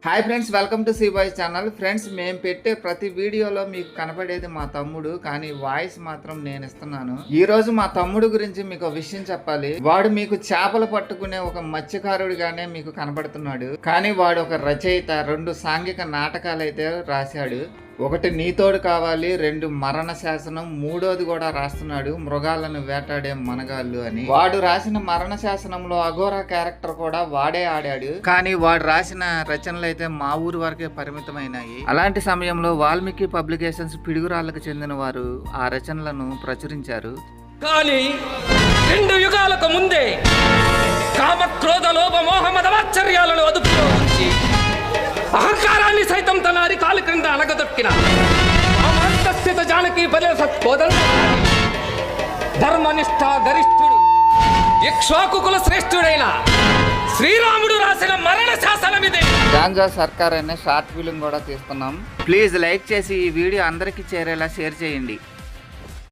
Hi friends, welcome to సీబాయ్ channel. Friends, మేము పెట్టే ప్రతి వీడియోలో మీకు కనపడేది మా తమ్ముడు, కానీ వాయిస్ మాత్రం నేను ఇస్తున్నాను. ఈ రోజు మా తమ్ముడు గురించి మీకు ఒక విషయం చెప్పాలి. వాడు మీకు చేపలు పట్టుకునే ఒక మత్స్యకారుడిగానే మీకు కనపడుతున్నాడు, కానీ వాడు ఒక రచయిత. 2 సాంఘిక నాటకాలు అయితే రాశాడు. ఒకటి నీతోడు కావాలి, 2 మరణ శాసనం, 3వది కూడా రాస్తున్నాడు, మృగాలను వేటాడే మనగాళ్ళు అని. వాడు రాసిన మరణ శాసనంలో అఘోరా క్యారెక్టర్ కూడా వాడే ఆడాడు, కానీ వాడు రాసిన రచనలు అయితే మా ఊరు వరకే పరిమితమైనాయి. అలాంటి సమయంలో వాల్మీకి పబ్లికేషన్స్ పిడుగురాళ్లకు చెందిన వారు ఆ రచనలను ప్రచురించారు. కానీ 2 యుగాలకు ముందే కామ క్రోధ లోభ మోహ మద ఆశ్చర్యాలను అదుపులో ఉంచి అహంకారాన్ని సైతం తన అరికాల క్రింద అలగదొక్కిన అమంతస్థిత జానకి బలే సత్పోదన ధర్మనిష్ట గరిష్ఠుడు ఇక్ష్వాకు కుల శ్రేష్ఠుడైన శ్రీరాముడు రాసిన మరణ శాసనం ఇది. గాంజా సర్కార్ అనే షార్ట్ ఫిల్మ్ కూడా తీస్తున్నాం. ప్లీజ్ లైక్ చేసి ఈ వీడియో అందరికీ చేరేలా షేర్ చేయండి.